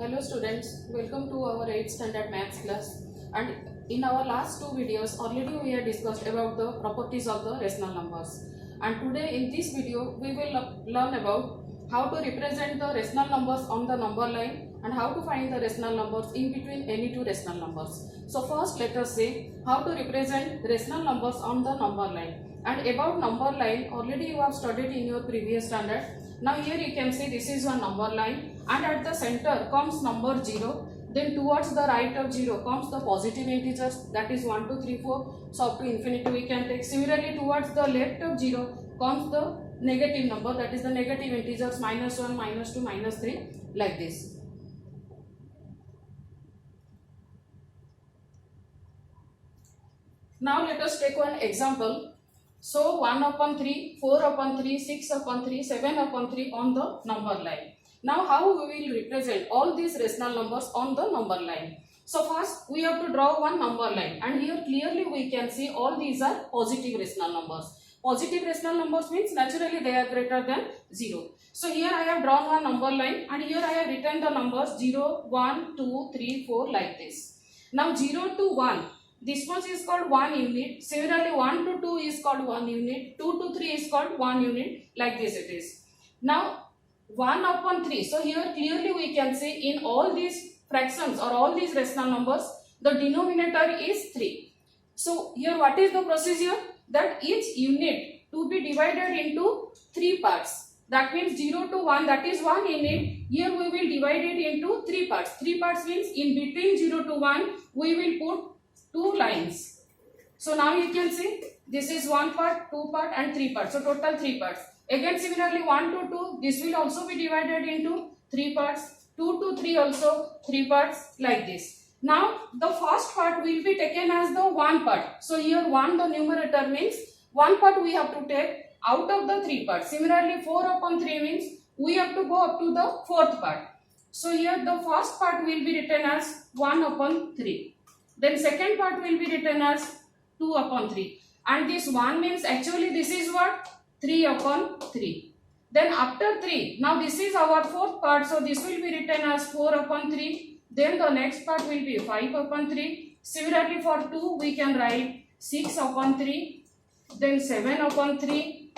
Hello students, welcome to our 8th standard maths class. And in our last two videos already we have discussed about the properties of the rational numbers. And today in this video we will learn about how to represent the rational numbers on the number line and how to find the rational numbers in between any two rational numbers. So first let us say how to represent rational numbers on the number line. And about number line already you have studied in your previous standard. Now here you can see this is a number line and at the center comes number 0. Then towards the right of 0 comes the positive integers, that is 1, 2, 3, 4. So up to infinity we can take. Similarly towards the left of 0 comes the negative number, that is the negative integers minus 1, minus 2, minus 3, like this. Now let us take one example. So 1 upon 3, 4 upon 3, 6 upon 3, 7 upon 3 on the number line. Now how we will represent all these rational numbers on the number line? So first we have to draw one number line, and here clearly we can see all these are positive rational numbers. Positive rational numbers means naturally they are greater than 0. So here I have drawn one number line and here I have written the numbers 0, 1, 2, 3, 4 like this. Now 0 to 1. This much is called 1 unit. Similarly 1 to 2 is called 1 unit. 2 to 3 is called 1 unit. Like this it is. Now 1 upon 3. So here clearly we can see in all these fractions or all these rational numbers the denominator is 3. So here what is the procedure? That each unit to be divided into 3 parts. That means 0 to 1, that is 1 unit. Here we will divide it into 3 parts. 3 parts means in between 0 to 1 we will put 2 lines. So now you can see this is 1 part, 2 part and 3 parts. So total 3 parts. Again similarly 1 to 2, this will also be divided into 3 parts. 2 to 3 also 3 parts, like this. Now the first part will be taken as the 1 part. So here 1 the numerator means 1 part we have to take out of the 3 parts. Similarly 4 upon 3 means we have to go up to the 4th part. So here the first part will be written as 1 upon 3. Then second part will be written as 2 upon 3. And this 1 means actually this is what? 3 upon 3. Then after 3, now this is our 4th part. So this will be written as 4 upon 3. Then the next part will be 5 upon 3. Similarly for 2 we can write 6 upon 3. Then 7 upon 3.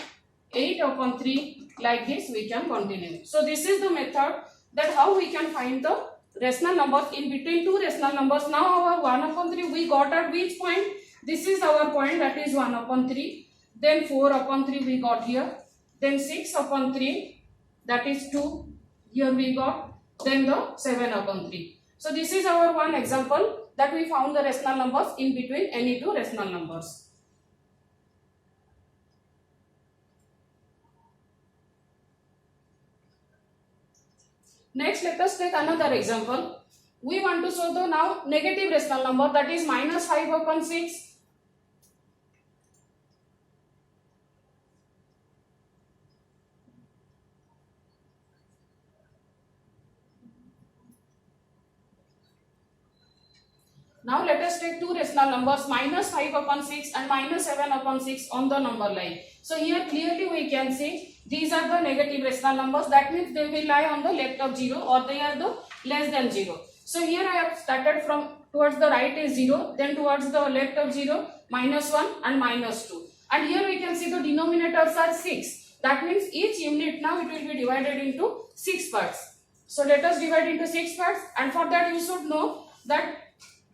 8 upon 3. Like this we can continue. So this is the method that how we can find the rational numbers in between two rational numbers. Now our 1 upon 3 we got at which point? This is our point, that is 1 upon 3. Then 4 upon 3 we got here. Then 6 upon 3, that is 2. Here we got. Then the 7 upon 3. So this is our one example that we found the rational numbers in between any two rational numbers. Next, let us take another example. We want to show the now negative rational number, that is minus 5 upon 6. Now let us take two rational numbers minus 5 upon 6 and minus 7 upon 6 on the number line. So here clearly we can see these are the negative rational numbers. That means they will lie on the left of 0 or they are the less than 0. So here I have started from towards the right is 0, then towards the left of 0 minus 1 and minus 2. And here we can see the denominators are 6. That means each unit now it will be divided into 6 parts. So let us divide into 6 parts, and for that you should know that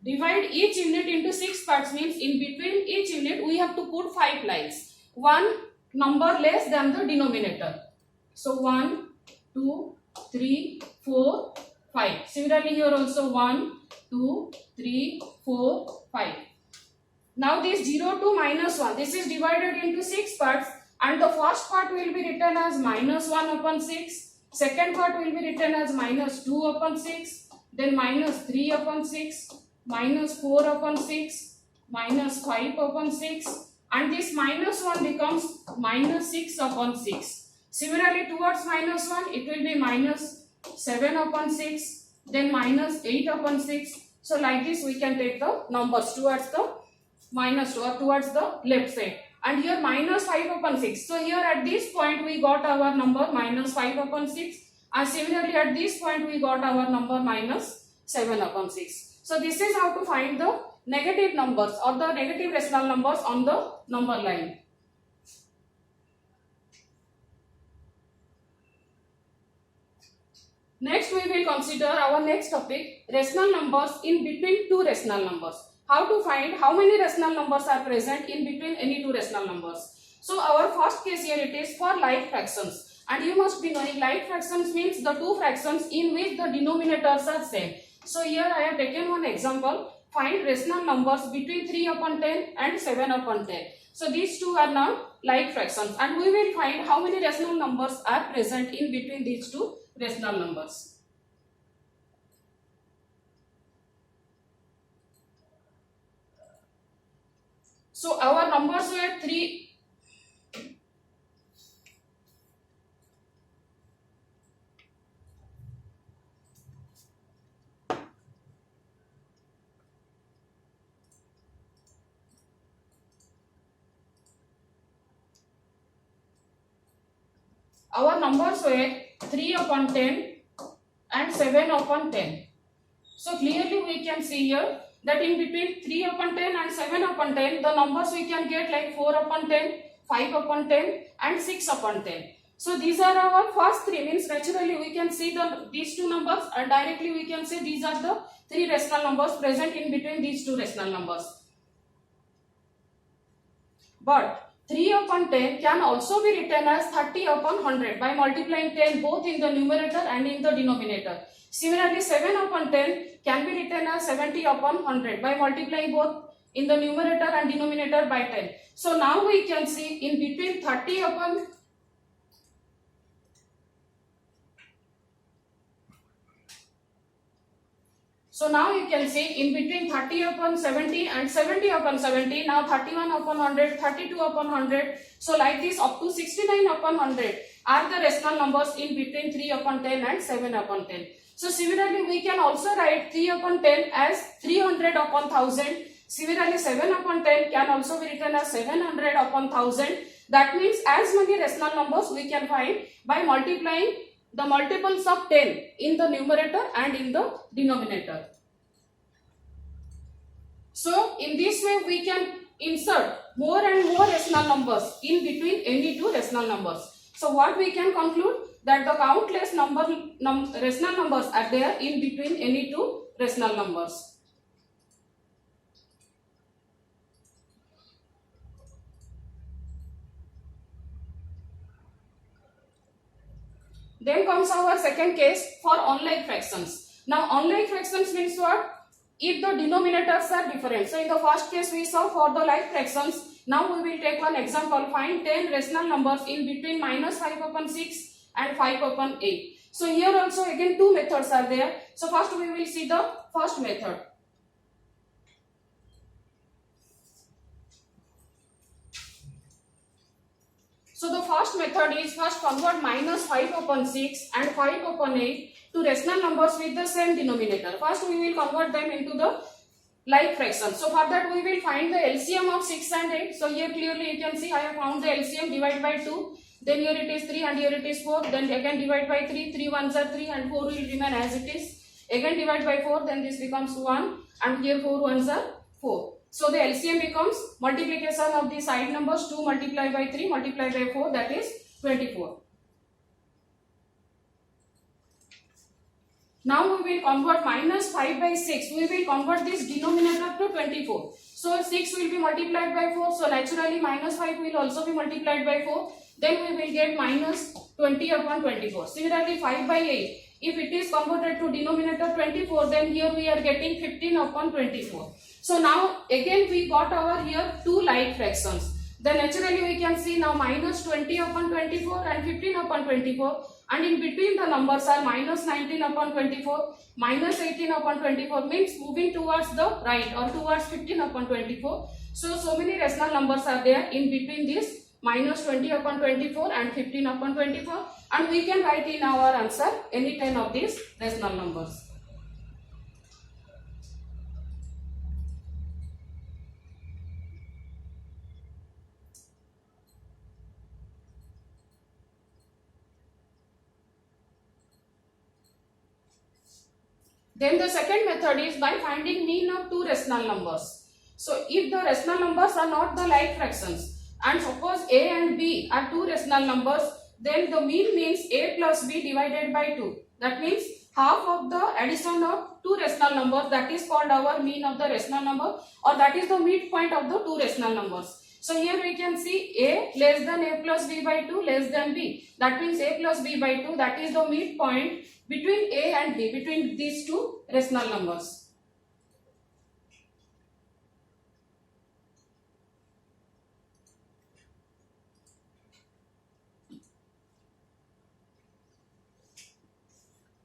divide each unit into 6 parts means in between each unit we have to put 5 lines. One number less than the denominator. So 1, 2, 3, 4, 5. Similarly here also 1, 2, 3, 4, 5. Now this 0 to minus 1, this is divided into 6 parts, and the first part will be written as minus 1 upon 6. Second part will be written as minus 2 upon 6. Then minus 3 upon 6. Minus 4 upon 6, minus 5 upon 6, and this minus 1 becomes minus 6 upon 6. Similarly towards minus 1 it will be minus 7 upon 6, then minus 8 upon 6. So like this we can take the numbers towards the minus 2 or towards the left side. And here minus 5 upon 6. So here at this point we got our number minus 5 upon 6. And similarly at this point we got our number minus 7 upon 6. So this is how to find the negative numbers or the negative rational numbers on the number line. Next we will consider our next topic, rational numbers in between two rational numbers. How to find how many rational numbers are present in between any two rational numbers. So our first case here it is for like fractions, and you must be knowing like fractions means the two fractions in which the denominators are same. So here I have taken one example, find rational numbers between 3 upon 10 and 7 upon 10. So these two are now like fractions, and we will find how many rational numbers are present in between these two rational numbers. So our numbers were 3. Our numbers were 3 upon 10 and 7 upon 10. So clearly we can see here that in between 3 upon 10 and 7 upon 10, the numbers we can get like 4 upon 10, 5 upon 10 and 6 upon 10. So these are our first three, means naturally we can see these two numbers, and directly we can say these are the three rational numbers present in between these two rational numbers. But 3 upon 10 can also be written as 30 upon 100 by multiplying 10 both in the numerator and in the denominator. Similarly, 7 upon 10 can be written as 70 upon 100 by multiplying both in the numerator and denominator by 10. So now we can see in between 30 upon So now you can see in between 30 upon 70 and 70 upon 70, now 31 upon 100, 32 upon 100. So like this up to 69 upon 100 are the rational numbers in between 3 upon 10 and 7 upon 10. So similarly we can also write 3 upon 10 as 300 upon 1000. Similarly 7 upon 10 can also be written as 700 upon 1000. That means as many rational numbers we can find by multiplying the multiples of 10 in the numerator and in the denominator. So in this way we can insert more and more rational numbers in between any two rational numbers. So what we can conclude, that the countless rational numbers are there in between any two rational numbers. Then comes our second case for unlike fractions. Now unlike fractions means what? If the denominators are different. So in the first case we saw for the like fractions. Now we will take one example. Find 10 rational numbers in between minus 5 upon 6 and 5 upon 8. So here also again two methods are there. So first we will see the first method. So the first method is first convert minus 5 upon 6 and 5 upon 8 to rational numbers with the same denominator. First we will convert them into the like fractions. So for that we will find the LCM of 6 and 8. So here clearly you can see I have found the LCM, divide by 2. Then here it is 3 and here it is 4. Then again divide by 3. 3 ones are 3 and 4 will remain as it is. Again divide by 4. Then this becomes 1 and here 4 ones are 4. So the LCM becomes multiplication of the side numbers, 2 multiplied by 3 multiplied by 4, that is 24. Now we will convert minus 5 by 6. We will convert this denominator to 24. So 6 will be multiplied by 4. So naturally minus 5 will also be multiplied by 4. Then we will get minus 20 upon 24. Similarly 5 by 8. If it is converted to denominator 24, then here we are getting 15 upon 24. So now again we got our here two like fractions. Then naturally we can see now minus 20 upon 24 and 15 upon 24. And in between the numbers are minus 19 upon 24, minus 18 upon 24, means moving towards the right or towards 15 upon 24. So many rational numbers are there in between this minus 20 upon 24 and 15 upon 24. And we can write in our answer any 10 of these rational numbers. Then the second method is by finding mean of two rational numbers. So if the rational numbers are not the like fractions, and suppose a and b are two rational numbers, then the mean means a plus b divided by 2. That means half of the addition of two rational numbers, that is called our mean of the rational number, or that is the midpoint of the two rational numbers. So here we can see a less than a plus b by 2 less than b. That means a plus b by 2, that is the midpoint between a and b, between these two rational numbers.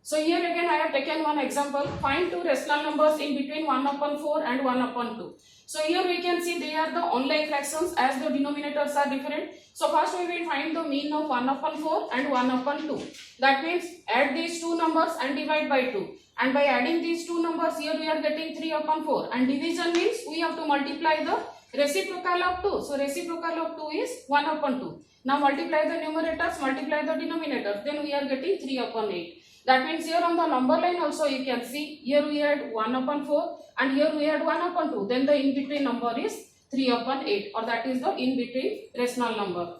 So here again I have taken one example. Find two rational numbers in between 1 upon 4 and 1 upon 2. So here we can see they are the unlike fractions as the denominators are different. So first we will find the mean of 1 upon 4 and 1 upon 2. That means add these two numbers and divide by 2. And by adding these two numbers, here we are getting 3 upon 4. And division means we have to multiply the reciprocal of 2. So reciprocal of 2 is 1 upon 2. Now multiply the numerators, multiply the denominators. Then we are getting 3 upon 8. That means here on the number line also you can see, here we had 1 upon 4 and here we had 1 upon 2. Then the in between number is 3 upon 8, or that is the in between rational number.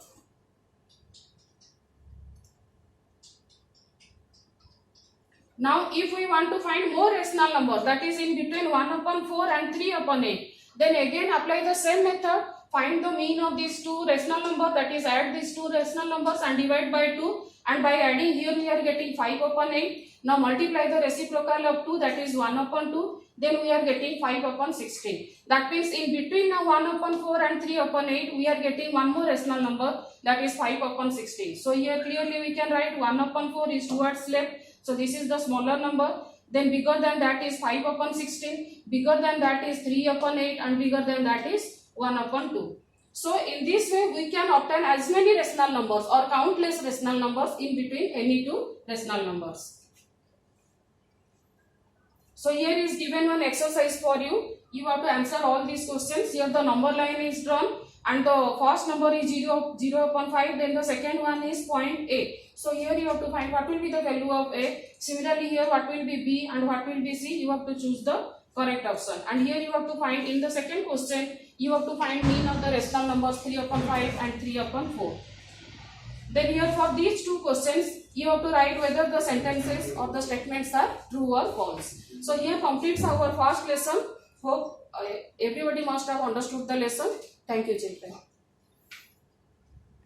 Now if we want to find more rational numbers, that is in between 1 upon 4 and 3 upon 8, then again apply the same method. Find the mean of these two rational numbers, that is add these two rational numbers and divide by 2. And by adding here we are getting 5 upon 8. Now multiply the reciprocal of 2, that is 1 upon 2. Then we are getting 5 upon 16. That means in between now 1 upon 4 and 3 upon 8, we are getting one more rational number, that is 5 upon 16. So here clearly we can write 1 upon 4 is towards left. So this is the smaller number. Then bigger than that is 5 upon 16. Bigger than that is 3 upon 8. And bigger than that is 1 upon 2. So in this way we can obtain as many rational numbers or countless rational numbers in between any two rational numbers. So here is given one exercise for you. You have to answer all these questions. Here the number line is drawn and the first number is 0 upon 5. Then the second one is point A. So here you have to find what will be the value of A. Similarly here what will be B and what will be C. You have to choose the correct option. And here you have to find, in the second question, you have to find mean of the rational numbers 3 upon 5 and 3 upon 4. Then here for these two questions, you have to write whether the sentences or the statements are true or false. So here completes our first lesson. Hope everybody must have understood the lesson. Thank you, children.